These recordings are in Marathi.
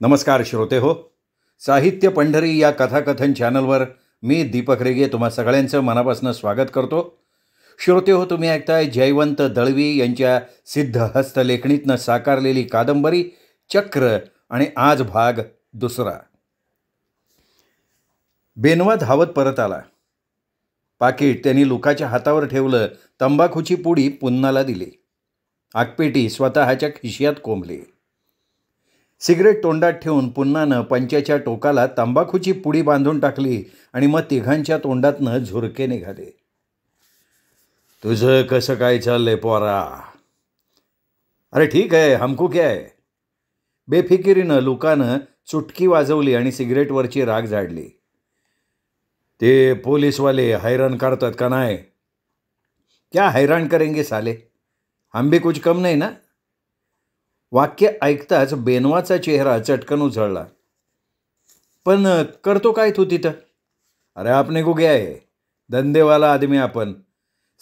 नमस्कार श्रोते हो. साहित्य पंढरी या कथाकथन चॅनलवर मी दीपक रेगे तुम्हा सगळ्यांचं मनापासून स्वागत करतो. श्रोते हो, तुम्ही ऐकताय जयवंत दळवी यांच्या सिद्धहस्त लेखणीतनं साकारलेली कादंबरी चक्र आणि आज भाग दुसरा. बेनवा धावत परत आला. पाकीट त्यांनी लुकाच्या हातावर ठेवलं. तंबाखूची पुडी पुन्हाला दिली. आगपेटी स्वतःच्या खिशात कोंबली. सिगरेट तोंडात ठेवून पुन्हानं पंचाच्या टोकाला तंबाखूची पुडी बांधून टाकली आणि मग तिघांच्या तोंडातनं झुरके निघाले. तुझं कसं काय चाललंय पोरा? अरे ठीक आहे, हमको क्या है. बेफिकिरीनं लुकानं चुटकी वाजवली आणि सिगरेटवरची राग झाडली. ते पोलीसवाले हैराण करतात का नाही? क्या हैराण करेंगे साले, हम भी कुछ कम नाही ना. वाक्य ऐकताच बेनवाचा चेहरा चटकन उजळला. पण करतो काय तू तिथं? अरे आपने को क्या है, धंदेवाला आदमी आपण.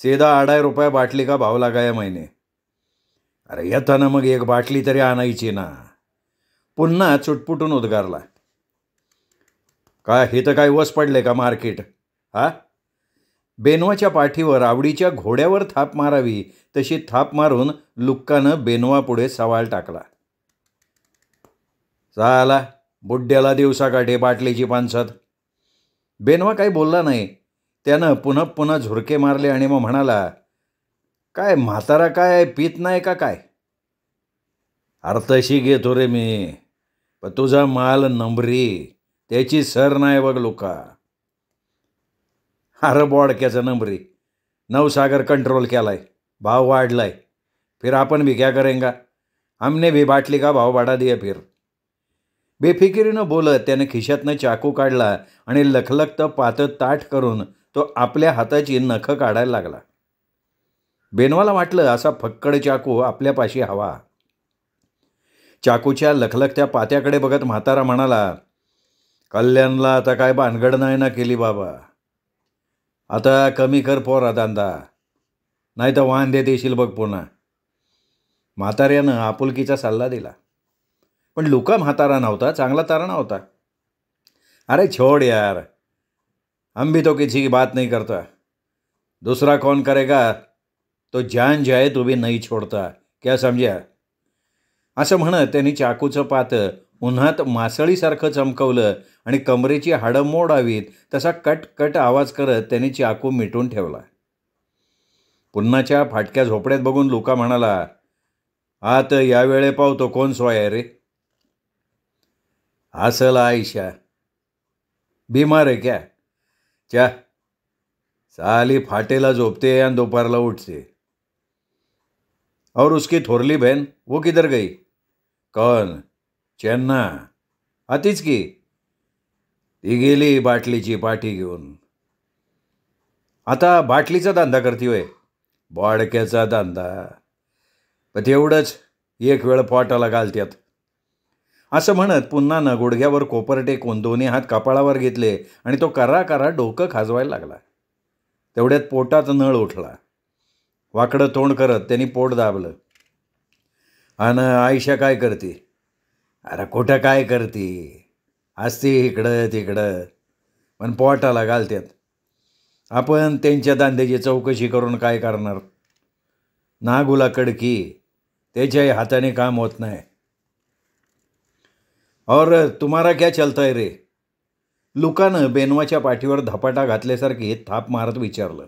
सीधा 2.5 रुपये बाटली का भाव लगाया मैंने. अरे येताना मग एक बाटली तरी आणायची ना. पुन्हा चुटपुटून उद्गारला. काय हे तर काय वस पडले का मार्केट? हा? बेनवाच्या पाठीवर आवडीच्या घोड्यावर थाप मारावी तशी थाप मारून लुक्कानं बेनवापुढे सवाल टाकला. चाला बुड्ड्याला दिवसाकाठे बाटलीची पानसत. बेनवा काही बोलला नाही. त्यानं पुन्हा पुन्हा झुरके मारले आणि मग म्हणाला, काय म्हातारा काय पीत नाही का काय? अरे तशी घेतो रे मी, पण तुझा माल नंबरी, त्याची सर नाही बघ लुका. अरे बोडक्याचा नंबरी, नवसागर कंट्रोल केलाय, भाव वाढलाय. फिर आपण भी क्या करेंगा, हमने भी बाटली का भाव बढ़ा दिया फिर. बेफिकिरीनं बोलत त्याने खिशातनं चाकू काढला आणि लखलखतं पातळ ताठ करून तो आपल्या हाताची नखं काढायला लागला. बेनवाला वाटलं असा फक्कड चाकू आपल्यापाशी हवा. चाकूच्या लखलखत्या पात्याकडे बघत म्हातारा म्हणाला, कल्याणला आता काय भानगड नाही ना केली बाबा. आता कमी कर पोरा दांदा, नाही तर वांदे देशील बघ पुन्हा. म्हाताऱ्यानं आपुलकीचा सल्ला दिला. पण लुका म्हातारा नव्हता, चांगला तारणा होता. अरे छोड़ यार, हम भी तो किसी की बात नहीं करता. दूसरा कौन करेगा तो जान जाए तो भी नहीं छोड़ता, क्या समझ्या. असं म्हणत त्यांनी चाकूचं पातं उन्हात मासळीसारखं चमकवलं आणि कमरेची हाडं मोडावीत तसा कट कट आवाज करत त्यांनी चाकू मिटून ठेवला. पुन्हाच्या फाटक्या झोपड्यात बघून लुका म्हणाला, आत यावेळे पावतो कोण सोय आहे रे? असल आयशा, बीमार आहे क्या? च्या साली फाटेला झोपते आणि दोपहरला उठते. और उसकी थोरली बहन वो किधर गई? कौन? चेन्ना. आतीच की, ती गेली बाटलीची पाठी घेऊन. आता बाटलीचा धंदा करती होय? बोडक्याचा धंदा, पण तेवढंच एक वेळ पोटाला घालत्यात. असं म्हणत पुन्हा गुडघ्यावर कोपर टेकून दोन्ही हात कपाळावर घेतले आणि तो करा करा डोकं खाजवायला लागला. तेवढ्यात पोटात नळ उठला. वाकडं तोंड करत त्यांनी पोट दाबलं. आणि आयशा काय करते? अरे कुठं काय करते, असते इकडं तिकडं, पण पोटाला घालत्यात. आपण त्यांच्या धंद्याची चौकशी करून काय करणार? नागुला कडकी, त्याच्याही हाताने काम होत नाही. और तुम्हारा क्या चलता है रे? लुकानं बेनवाच्या पाठीवर धपाटा घातल्यासारखी थाप मारत विचारलं.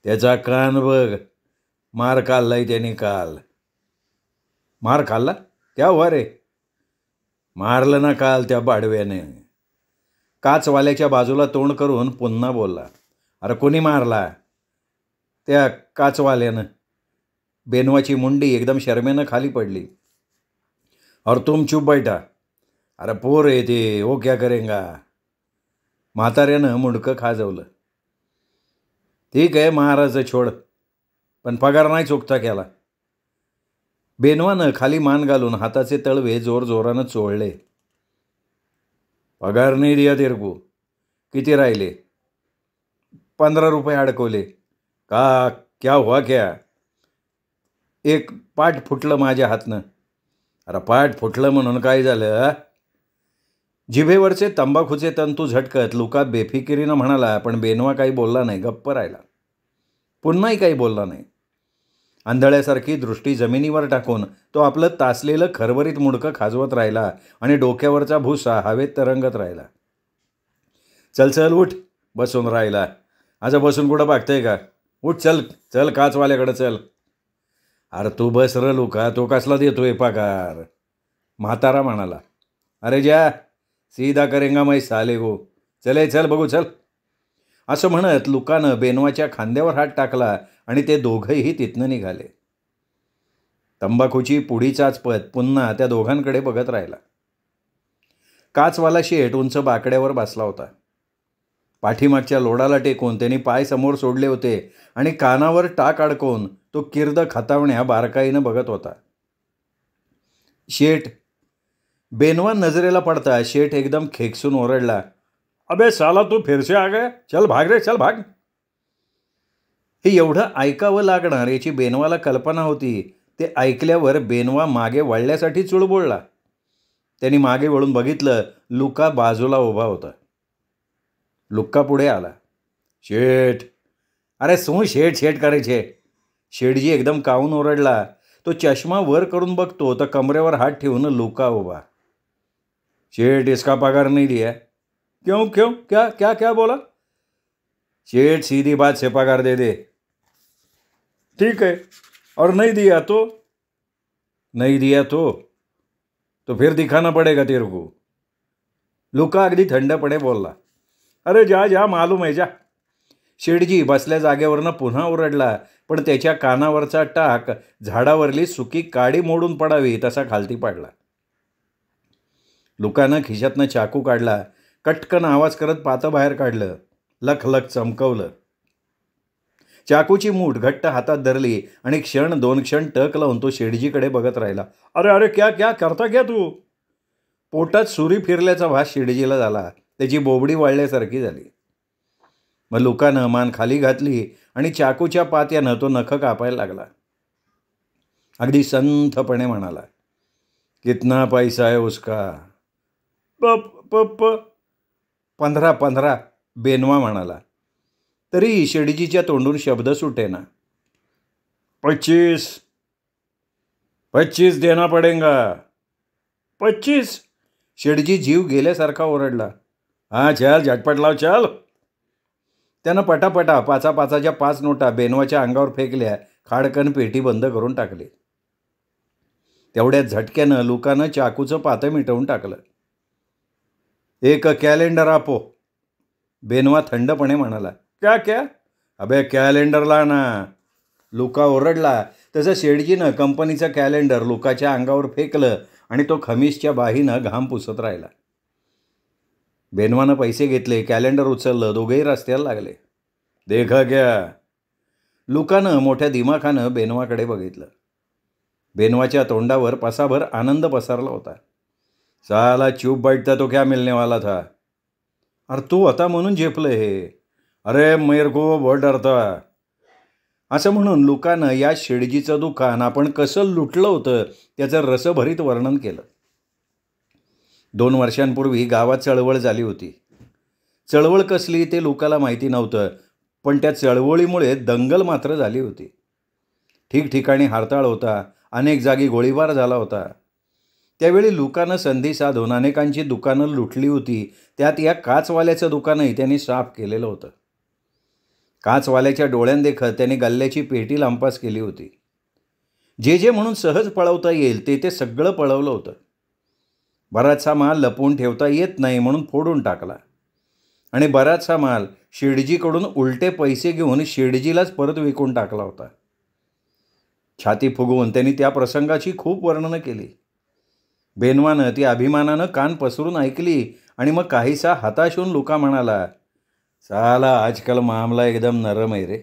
त्याचा कान बघ, मार खाल्लाय त्याने काल. मार खाल्ला? क्या हुआ रे? मारलं ना काल त्या बाडव्याने. काचवाल्याच्या बाजूला तोंड करून पुन्हा बोलला. अरे कोणी मारला? त्या काचवाल्यानं. बेनवाची मुंडी एकदम शर्मेनं खाली पडली. और तुम चुप बैठा. अरे पोर आहे ते, वो क्या करेंगा. म्हाताऱ्यानं मुंडकं खाजवलं. ठीक आहे महाराज छोड, पण पगार नाही चुकता केला. बेनवानं खाली मान घालून हाताचे तळवे जोरजोरानं चोळले. पगार नाही दिया तेरे को. किती राहिले? 15 रुपये अडकवले. का क्या हुआ क्या? एक पाठ फुटलं माझ्या हातनं. रपाट फुटलं म्हणून काय झालं? जिभेवरचे तंबाखूचे तंतू झटकत लुका बेफिकिरीनं म्हणाला, पण बेनवा काही बोलला नाही, गप्प राहिला. पुन्हाही काही बोलला नाही. आंधळ्यासारखी दृष्टी जमिनीवर टाकून तो आपलं तासलेलं खरवरीत मुंडकं खाजवत राहिला आणि डोक्यावरचा भुसा हवेत तरंगत राहिला. चल चल उठ, बसून राहिला. आज बसून कुठं बघतंय का? उठ, चल चल, काचवाल्याकडं चल. अरे तू बस र लुका, तो कसला देतोय पगार? म्हातारा म्हणाला. अरे जा, सीधा करेंगा मैं साले को. चले चल बघू चल. असं म्हणत लुकानं बेनवाच्या खांद्यावर हात टाकला आणि ते दोघंही तिथनं निघाले. तंबाखूची पुडी चाचपत पुन्हा त्या दोघांकडे बघत राहिला. काचवाला शेठ उंच बाकड्यावर बसला होता. पाठीमागच्या लोडाला टेकून त्यांनी पाय समोर सोडले होते आणि कानावर टाक अडकवून तो किर्द खतावण्या बारकाईनं बघत होता. शेठ. बेनवा नजरेला पडता शेठ एकदम खेकसून ओरडला. अबे साला तू फिरसे आ गया, चल भाग रे, चल भाग. हे एवढं ऐकावं लागणार याची बेनवाला कल्पना होती. ते ऐकल्यावर बेनवा मागे वळल्यासाठी चुळबुळला. त्यांनी मागे वळून बघितलं, लुका बाजूला उभा होता. लुक्का पुढे आला. शेठ. अरे सू शेठ शेठ करायचे. शेठजी एकदम कावून ओरडला. तो चष्मा वर करून बघतो तर कमरेवर हात ठेवून लुका उभा. शेठ, इसका पगार नहीं दिया. क्यों क्यों, क्या क्या क्या बोला? शेठ, सीधी बात से पगार दे दे. ठीक है, और नहीं दिया तो? नहीं दिया तो फिर दिखाना पड़ेगा तेरे को. लुका अगदी थंडपणे बोलला. अरे जा जा, मालूम आहे, जा. शेठजी बसल्या जागेवरनं पुन्हा ओरडला, पण त्याच्या कानावरचा टाक झाडावरली सुकी काडी मोडून पडावी तसा खालती पाडला. लुकानं खिशातनं चाकू काढला. कटकन आवाज करत पातं बाहेर काढलं. लखलख चमकवलं. चाकूची मूठ घट्ट हातात धरली आणि क्षण दोन क्षण टक लावून तो शेठजीकडे बघत राहिला. अरे अरे, क्या क्या करता क्या तू? पोटात सुरी फिरल्याचा भास शेठजीला झाला. त्याची बोबडी वाळल्यासारखी झाली. मग लुकानं मान खाली घातली आणि चाकूच्या पात्यानं तो नख कापायला लागला. अगदी संथपणे म्हणाला. कितना पैसा है उसका? प प प 15 बेनवा म्हणाला. तरी शेठजीच्या तोंडून शब्द सुटेना. 25 देना पडेगा. 25? शेठजी जीव गेल्यासारखा ओरडला. हां चल, झटपट लाव, चल. त्यानं पटापटा पाचाच्या 5 नोटा बेनवाच्या अंगावर फेकल्या. खाडकन पेटी बंद करून टाकली. तेवढ्यात झटक्यानं लुकानं चाकूचं पातं मिटवून टाकलं. एक कॅलेंडर आपो. बेनवा थंडपणे म्हणाला. क्या क्या? अबे कॅलेंडर ला ना. लुका ओरडला. तसं शेठजीनं कंपनीचं कॅलेंडर लुकाच्या अंगावर फेकलं आणि तो खमीसच्या बाहीनं घाम पुसत राहिला. बेनवानं पैसे घेतले, कॅलेंडर उचललं. दोघेही रस्त्याला लागले. देखा क्या? लुकानं मोठ्या दिमाखानं बेनवाकडे बघितलं. बेनवाच्या तोंडावर पसाभर आनंद पसरला होता. साला चूप बैठता तो क्या मिलने वाला था? अरे तू होता म्हणून झेपलं हे. अरे मेरे को बहुत डर था. असं म्हणून लुकानं या शेठजीचं दुकान आपण कसं लुटलं होतं त्याचं रसभरीत वर्णन केलं. 2 वर्षांपूर्वी गावात चळवळ झाली होती. चळवळ कसली ते लुकाला माहिती नव्हतं, पण त्या चळवळीमुळे दंगल मात्र झाली होती. ठिकठिकाणी हरताळ होता. अनेक जागी गोळीबार झाला होता. त्यावेळी लुकानं संधी साधून अनेकांची दुकानं लुटली होती. त्यात या काचवाल्याचं दुकानही त्यांनी साफ केलेलं होतं. काचवाल्याच्या डोळ्यांदेखत त्यांनी गल्ल्याची पेटी लांपास केली होती. जे म्हणून सहज पळवता येईल ते सगळं पळवलं होतं. बराचसा माल लपवून ठेवता येत नाही म्हणून फोडून टाकला आणि बराचसा माल शेठजीकडून उलटे पैसे घेऊन शेठजीलाच परत विकून टाकला होता. छाती फुगवून त्यांनी त्या प्रसंगाची खूप वर्णनं केली. बेनवानं ती अभिमानानं कान पसरून ऐकली आणि मग काहीसा हताश होऊन लुका म्हणाला. साला आजकाल मामला एकदम नरम आहे रे.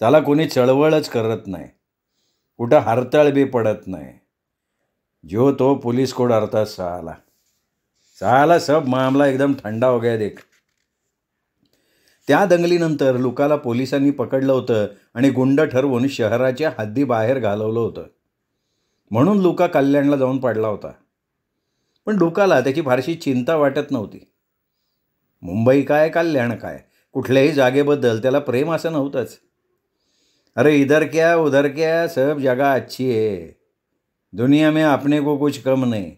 साला कोणी चळवळच करत नाही, कुठं हरताळ बी पडत नाही. जो तो पुलिस को डरता साला. साला सब मामला एकदम ठंडा हो गया देख. त्या दंगलीनंतर लुकाला पोलिसांनी पकडलं होतं आणि गुंड ठरवून शहराच्या हद्दीबाहेर घालवलं होतं. म्हणून लुका कल्याणला जाऊन पडला होता. पण लुकाला त्याची फारशी चिंता वाटत नव्हती. मुंबई काय कल्याण काय, कुठल्याही जागेबद्दल त्याला प्रेम असं नव्हतंच. अरे इधर क्या उधर क्या सब जगह अच्छी है, दुनिया में अपने को कुछ कम नाही,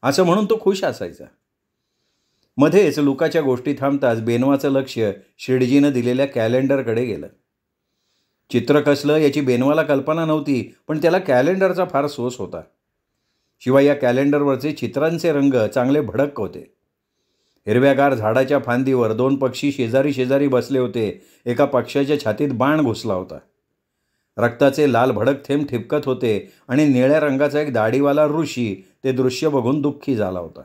असं म्हणून तो खुश असायचा. मध्येच लुकाच्या गोष्टी थांबताच बेनवाचं लक्ष शिडजीनं दिलेल्या कॅलेंडरकडे गेलं. चित्र कसलं याची बेनवाला कल्पना नव्हती, पण त्याला कॅलेंडरचा फार सोस होता. शिवाय या कॅलेंडरवरचे चित्रांचे रंग चांगले भडक होते. हिरव्यागार झाडाच्या फांदीवर 2 पक्षी शेजारी शेजारी बसले होते. एका पक्ष्याच्या छातीत बाण घुसला होता. रक्ताचे लाल भडक थेंब ठिपकत होते आणि निळ्या रंगाचा एक दाढीवाला ऋषी ते दृश्य बघून दुःखी झाला होता.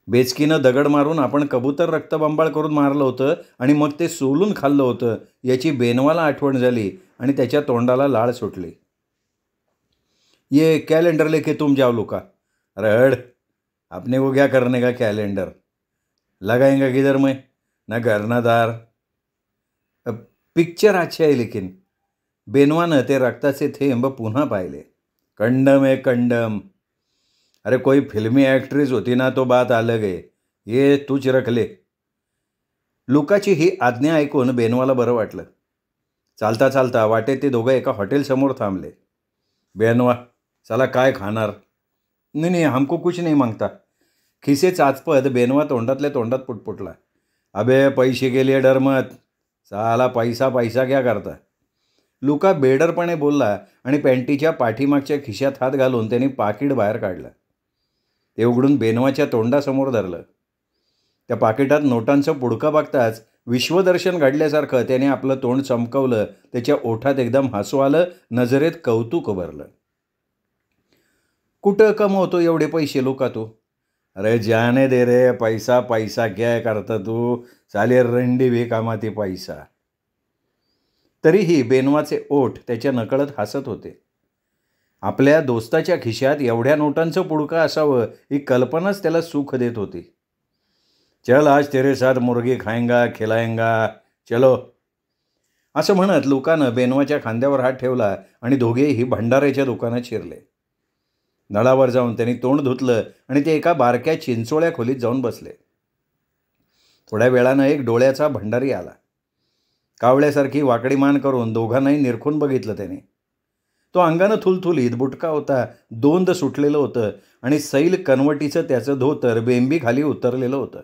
बेचकीनं दगड मारून आपण कबूतर रक्तबंबाळ करून मारलं होतं आणि मग ते सोलून खाल्लं होतं याची बेनवाला आठवण झाली आणि त्याच्या तोंडाला लाळ सुटली. ये कैलेंडर लेके तुम जाओ लुका. अरे हड, अपने को क्या करने का कैलेंडर, लगाएंगा किधर मैं, ना घर ना दार. पिक्चर अच्छे आहे लेकिन. बेनवानं ते रक्ताचे थेंब पुन्हा पाहिले. कंडम आहे कंडम. अरे कोई फिल्मी ॲक्ट्रेस होती ना तो बात अलग आहे, ये तूच रखले. लुकाची ही आज्ञा ऐकून बेनवाला बरं वाटलं. चालता चालता वाटेत ते दोघं एका हॉटेलसमोर थांबले. बेनवा, चला काय खाणार. नाही नाही, हमको कुछ नहीं मांगता. खिसे चाचपत बेनवा तोंडातल्या तोंडात पुटपुटला. अबे पैसे के लिए डर मत, साला पैसा पैसा क्या करता. लुका बेडरपणे बोलला आणि पॅन्टीच्या पाठीमागच्या खिशात हात घालून त्यांनी पाकिट बाहेर काढलं. ते उघडून बेनवाच्या तोंडासमोर धरलं. त्या पाकिटात नोटांचं पुडकं बघताच विश्वदर्शन घडल्यासारखं त्याने आपलं तोंड चमकवलं. त्याच्या ओठात एकदम हसू आलं, नजरेत कौतुक उभरलं. कुठं कमवतो एवढे पैसे लुका तू. अरे जाने दे रे, पैसा पैसा क्या करता तू, साले रंडी भी कामाती पैसा. तरीही बेनवाचे ओठ त्याच्या नकळत हसत होते. आपल्या दोस्ताच्या खिशात एवढ्या नोटांचं पुडकं असावं ही कल्पनाच त्याला सुख देत होती. चल आज तेरे साथ मुर्गी खाएंगा खिलाएंगा, चलो. असं म्हणत लुकानं बेनवाच्या खांद्यावर हात ठेवला आणि दोघेही भंडाऱ्याच्या दुकानात शिरले. नळावर जाऊन त्यांनी तोंड धुतलं आणि ते एका बारक्या चिंचोळ्या खोलीत जाऊन बसले. थोड्या वेळानं एक डोळ्याचा भंडारी आला. कावळ्यासारखी वाकडी मान करून दोघांनाही निरखून बघितलं त्याने. तो अंगानं थुलथुलीत बुटका होता, दोंद सुटलेलं होतं आणि सैल कनवटीचं त्याचं धोतर बेंबी खाली उतरलेलं होतं.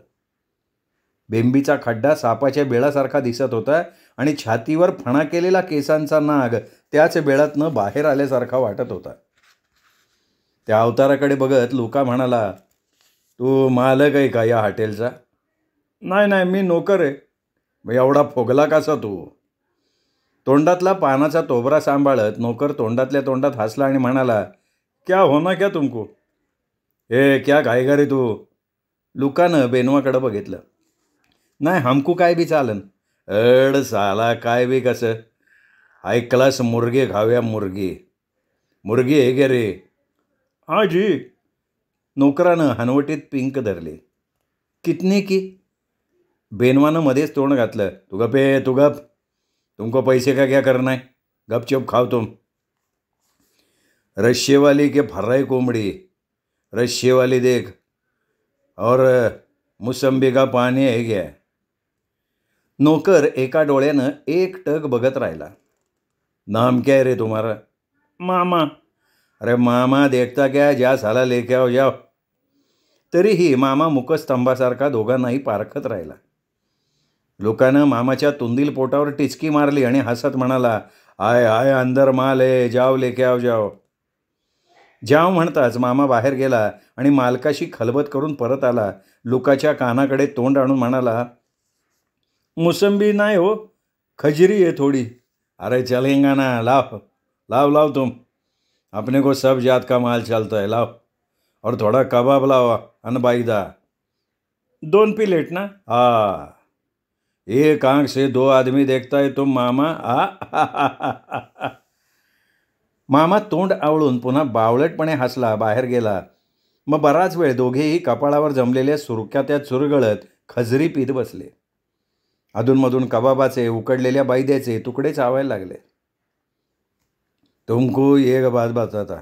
बेंबीचा खड्डा सापाच्या बेळासारखा दिसत होता आणि छातीवर फणा केलेला केसांचा नाग त्याच बेळातनं बाहेर आल्यासारखा वाटत होता. त्या अवताराकडे बघत लुका म्हणाला, तू मालक आहे का या हॉटेलचा. नाही नाही, मी नोकर आहे. मग एवढा फोगला कसा तू. तोंडातला पानाचा तोबरा सांभाळत नोकर तोंडातल्या तोंडात हसला आणि म्हणाला, क्या होना क्या तुमको. हे क्या गायगा रे तू. लुकानं बेनवाकडं बघितलं. नाही, हमको काय बी चालन. अड साला, काय बी कसं. हाय क्लास मुर्गे खाव्या मुर्गी. मुर्गी आहे गे रे. हाँ जी. नोकरानं हनवटीत पिंक धरली. कितने की. बेनवानं मध्येच तोंड घातलं. तू गप आहे, तू गप. तुमको पैसे का क्या करना है, गपचुप खाओ तुम. रश्शे वाली के फर्राई कोंबड़ी, रश्शे वाली देख, और मुसंबी का पाणी है क्या. नोकर एका डोळ्यानं एक टक बघत राहिला. नाम क्या है रे तुम्हारा. मामा. अरे मामा देखता क्या, ज्या साला लेके आओ जाओ. तरीही मामा मुकस्तंभासारखा दोघांनाही पारखत राहिला. लोकांनं मामाच्या तुंदील पोटावर टिचकी मारली आणि हसत म्हणाला, आय आय अंदर माल आहे, जाव लेके आओ जाओ. जाव म्हणताच मामा बाहेर गेला आणि मालकाशी खलबत करून परत आला. लुकाच्या कानाकडे तोंड आणून म्हणाला, मुसंबी नाही हो, खजरी आहे थोडी. अरे चलेंगा ना, लाव लाव लाव तुम, अपने को सब जात का माल चलता है, लाव. और थोड़ा कबाब लाव अनबाईदा. 2 प्लेट ना. हाँ, एक आंख से 2 आदमी देखता है तुम मामा. आ मामा तोंड आवळून पुन्हा बावळटपणे हसला, बाहेर गेला. मग बराच वेळ दोघेही कपाळावर जमलेल्या सुरक्यात्या चुरगळत खजरी पीत बसले. अधूनमधून कबाबाचे उकडलेल्या बैद्याचे तुकडे चावायला लागले. तुमको एक बात बताता,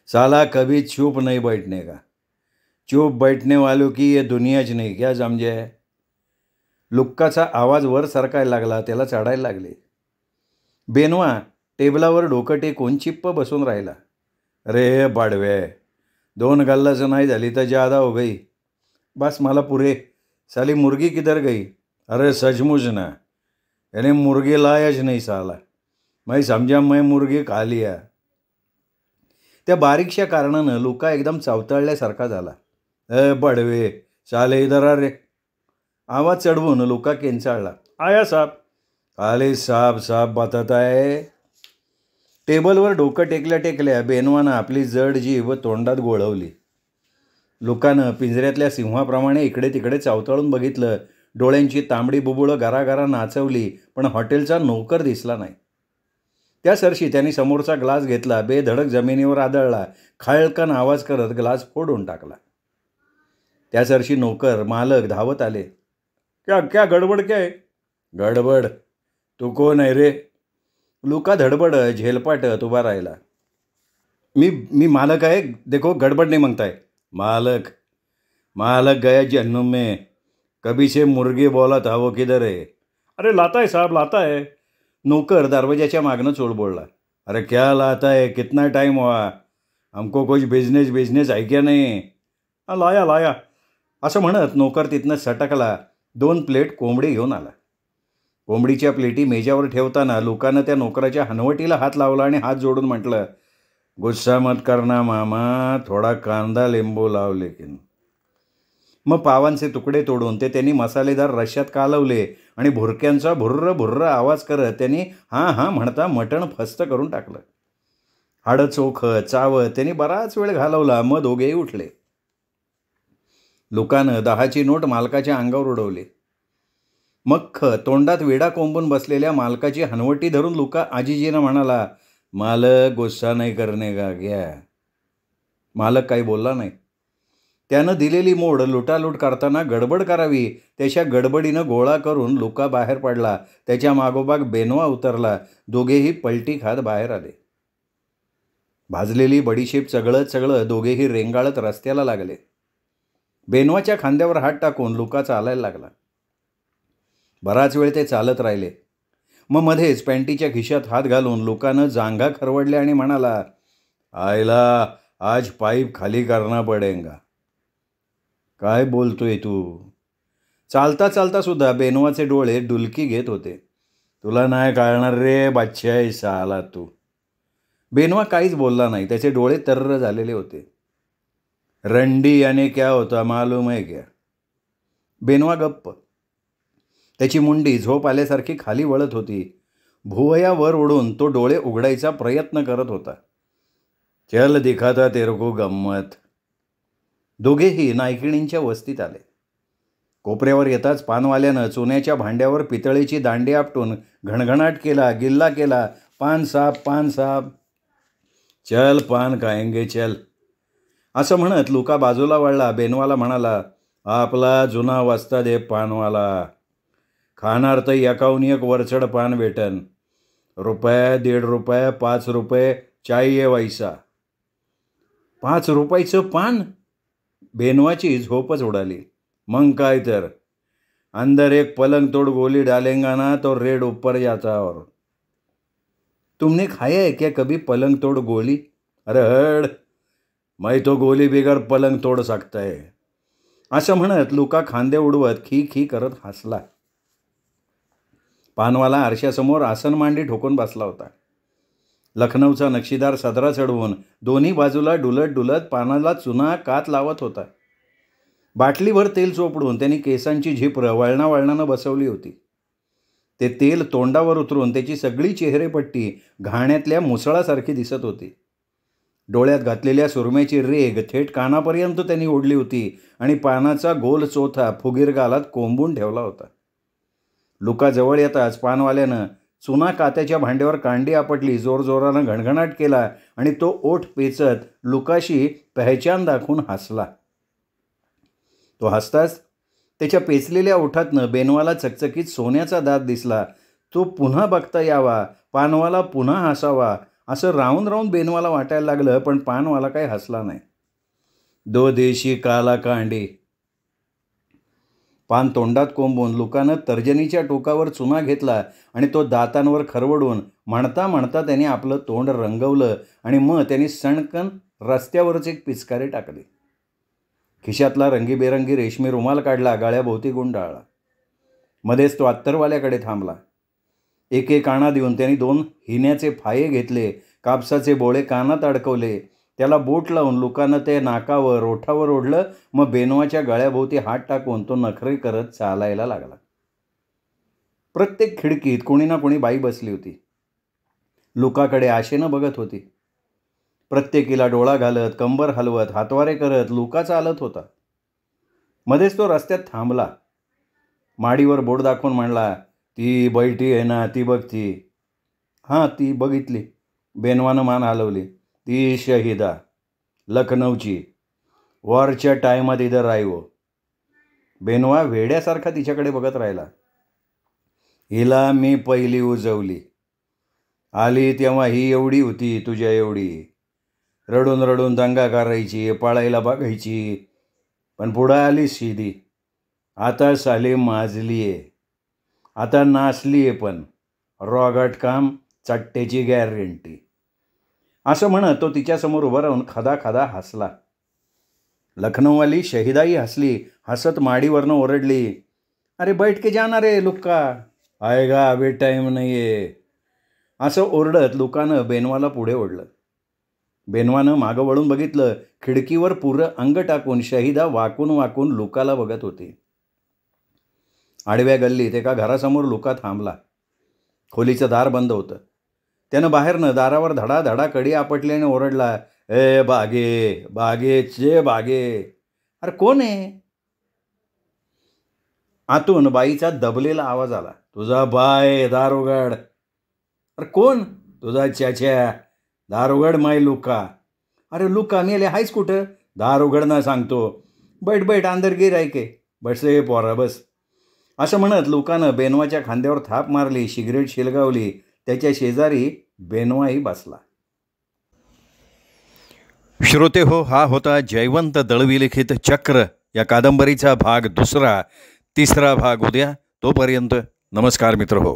साला कभी चुप नहीं बैठने का, चुप बैठने वालों की ये दुनियाच नाही, क्या समजे. लुक्काचा आवाज वर सरकायला लागला, त्याला चढायला लागले. बेनवा टेबलावर डोकं टेकून चिप्प बसून राहिला. अरे बाडवे, 2 गल्लाचं नाही झाली तर ज्यादा हो गई. बस मला पुरे. साली मुर्गी किधर गई. अरे सचमुच ना, याने मुर्गी लायाच नाही साला. मैं समझा मैं मुर्गी खा लिया. त्या बारीकशा कारणानं लुका एकदम चावताळल्यासारखा झाला. बडवे, साले इधर आ रे. आवाज चढवून लुका केंचाळला. आया साहब. आले साहब साहब बताता है. टेबलवर डोकं टेकल्या टेकल्या बेनवानं आपली जड जीभ तोंडात गोळवली. लुकानं पिंजऱ्यातल्या सिंहाप्रमाणे इकडे तिकडे चावताळून बघितलं. डोळ्यांची तांबडी बुबुळं गारागारा नाचवली, पण हॉटेलचा नोकर दिसला नाही. त्या सरशी त्यांनी समोरचा ग्लास घेतला, बेधडक जमिनीवर आदळला, खाळकन आवाज करत ग्लास फोडून टाकला. त्या सरशी नोकर मालक धावत आले. क्या क्या गडबड काय. गडबड, तू कोण आहे रे. लुका धडबड झेलपाटत उभा राहिला. मी मालक आहे, देखो गडबड नहीं मांगता है. मालक मालक गया जन्म में, कभी से मुर्गी बोला था, वो किधर है. अरे लाता है साहब, लाता है. नौकर दरवाजाच्या मागनं चोळ बोलला. अरे क्या लाता है, कितना टाइम हुआ, हमको कुछ बिजनेस है क्या नहीं. लाया लाया असं म्हणत नोकर तिथनं सटकला. 2 प्लेट कोंबडी घेऊन आला. कोंबडीच्या प्लेटी मेजावर ठेवताना लुकानं त्या नोकराच्या हनवटीला हात लावला आणि हात जोडून म्हटलं, गुस्सा मत करना मामा, थोडा कांदा लिंबू लाव लेकिन. मग पावांचे तुकडे तोडून ते त्यांनी मसालेदार रश्श्यात कालवले आणि भुरक्यांचा भुर्र भुर्र आवाज करत त्यांनी हां हां म्हणता मटण फस्त करून टाकलं. हाडं चोखत चावत त्यांनी बराच वेळ घालवला. मग दोघेही उठले. लुकानं 10ची नोट मालकाच्या अंगावर उडवली. मख्ख तोंडात वेडा कोंबून बसलेल्या मालकाची हनवटी धरून लुका आजीजीनं म्हणाला, मालक गुस्सा नाही करणे का क्या. मालक काही बोलला नाही. त्यानं दिलेली मोड लुटालूट करताना गडबड करावी, त्याच्या गडबडीनं गोळा करून लुका बाहेर पडला. त्याच्या मागोमाग बेनवा उतरला. दोघेही पलटी खात बाहेर आले. भाजलेली बडीशेप चगळत चगळत दोघेही रेंगाळत रस्त्याला लागले. बेनवाच्या खांद्यावर हात टाकून लुका चालायला लागला. बराच वेळ ते चालत राहिले. मग मध्येच पॅन्टीच्या खिशात हात घालून लुकानं जांघा खरवडल्या आणि म्हणाला, आयला आज पाईप खाली करना पडेगा. काय बोलतोय तू. चालता चालता सुद्धा बेनवाचे डोळे डुलकी घेत होते. तुला नाही कळणार रे बादशाह साला तू. बेनवा काहीच बोलला नाही. त्याचे डोळे तर्र झालेले होते. रंडी याने क्या होता मालूम है क्या. बेनवा गप्प. त्याची मुंडी झोप आल्यासारखी खाली वळत होती. भुवया वर ओढून तो डोळे उघडायचा प्रयत्न करत होता. चल दिखाता तेरे को गम्मत. दोघेही नायकिणींच्या वस्तीत आले. कोपऱ्यावर येताच पानवाल्यानं चुन्याच्या भांड्यावर पितळेची दांडी आपटून घणघणाट केला, गिल्ला केला. पान साब, पान साब. चल पान खाएंगे चल. असं म्हणत लुका बाजूला वळला. बेनवाला म्हणाला, आपला जुना वस्ता दे पानवाला. खाणार तर एकाहून एक वरचढ पान भेटन. रुपये, 1.5 रुपये, 5 रुपये चाहिए वैसा. 5 रुपयाचं पान. बेनवाची झोपच उडाली. मग काय तर. अंदर एक पलंग तोड़ गोली डालेंगा ना तो रेड ऊपर जाता. और तुमने खाया है क्या कभी पलंग तोड़ गोली. अरे हड, मैं तो गोली बिगर पलंग तोड़ सकता है. असं म्हणत लुका खांदे उडवत खी खी करत हसला. पानवाला आरशासमोर आसन मांडी ठोकून बसला होता. लखनौचा नक्षीदार सदरा चढवून दोन्ही बाजूला डुलत डुलत पानाला चुना कात लावत होता. बाटलीभर तेल चोपडून त्यांनी केसांची झिपर वळणावळणानं बसवली होती. ते तेल तोंडावर उतरून त्याची सगळी चेहरेपट्टी घाण्यातल्या मुसळासारखी दिसत होती. डोळ्यात घातलेल्या सुरम्याची रेग थेट कानापर्यंत त्यांनी ओढली होती आणि पानाचा गोल चोथा फुगीर गालात कोंबून ठेवला होता. लुका जवळ येताच पानवाल्यानं चुना कात्याच्या भांड्यावर कांडी आपटली, जोरजोरानं घणघणाट केला आणि तो ओठ पेचत लुकाशी पहचान दाखवून हसला. तो हसताच त्याच्या पेचलेल्या ओठातनं बेनवाला चकचकीत सोन्याचा दात दिसला. तो पुन्हा बघता यावा, पानवाला पुन्हा हसावा असं राहून राहून बेनवाला वाटायला लागलं, पण पानवाला काही हसला नाही. दो देशी काला कांडी. पान तोंडात कोंबून लुकानं तर्जनीच्या टोकावर चुना घेतला आणि तो दातांवर खरवडून म्हणता म्हणता त्याने आपलं तोंड रंगवलं आणि मग त्यांनी सणकन रस्त्यावरच एक पिचकारी टाकली. खिशातला रंगीबेरंगी रेशमी रुमाल काढला, गाळ्याभोवती गुंडाळला. मध्येच तो अत्तरवाल्याकडे थांबला. एक एक आणा देऊन त्यांनी 2 हिन्याचे फाये घेतले, कापसाचे बोळे कानात अडकवले. त्याला बोट लावून लुकानं ते नाकावर ओठावर ओढलं. मग बेनवाच्या गळ्याभोवती हात टाकून तो नखरे करत चालायला लागला. प्रत्येक खिडकीत कोणी ना कोणी बाई बसली होती. लुकाकडे आशेनं बघत होती. प्रत्येकीला डोळा घालत, कंबर हलवत, हातवारे करत लुका चालत होता. मध्येच तो रस्त्यात थांबला. माडीवर बोट दाखवून म्हणला, ती बैठी आहे ना, ती बघ ती. हां, ती बघितली. बेनवानं मान हलवली. ती शहिदा, लखनौची. वॉरच्या टायमात इथं राहिवो. बेनवा वेड्यासारखा तिच्याकडे बघत राहिला. हिला मी पहिली उजवली. आली तेव्हा ही एवढी होती, तुझ्या एवढी. रडून रडून दंगा करायची, पळायला बघायची, पण पुढं आली सीधी. आता साली माजली आहे, आता नाचली आहे, पण रॉगट काम, चट्टेची गॅरंटी. असं म्हणत तो तिच्यासमोर उभा राहून खदा खदा हसला. लखनौवाली शहिदाही हसली. हसत माडीवरनं ओरडली, अरे बैठ के जाना रे लुक्का, आएगा अभी टाईम नाही आहे. असं ओरडत लुकानं बेनवाला पुढे ओढलं. बेनवानं मागं वळून बघितलं. खिडकीवर पुरं अंग टाकून शहिदा वाकून वाकून लुकाला बघत होती. आडव्या गल्लीत एका घरासमोर लुका थांबला. खोलीचं दार बंद होतं. त्यानं बाहेरनं दारावर धडाधडा कडी आपटल्याने ओरडला, ए बागे, बागेचे बागे. अरे कोण आहे? आतून बाईचा दबलेला आवाज आला, तुझा बाय, दार उघड. अरे कोण? तुझा चाच्या, दार उघड. माय लुका. अरे लुका, मेले हायच कुठं? दार उघड ना सांगतो. बैठ बैठ, अंदर गिरायके. बस रे पोरा बस. असं म्हणत लुकानं बेनवाच्या खांद्यावर थाप मारली. सिगरेट शिलगावली. त्याच्या शेजारी बेनवाही बसला. श्रोते हो, हा होता जयवंत दळवी लिखित चक्र या कादंबरीचा भाग 2. 3रा भाग उद्या. तोपर्यंत नमस्कार मित्र हो.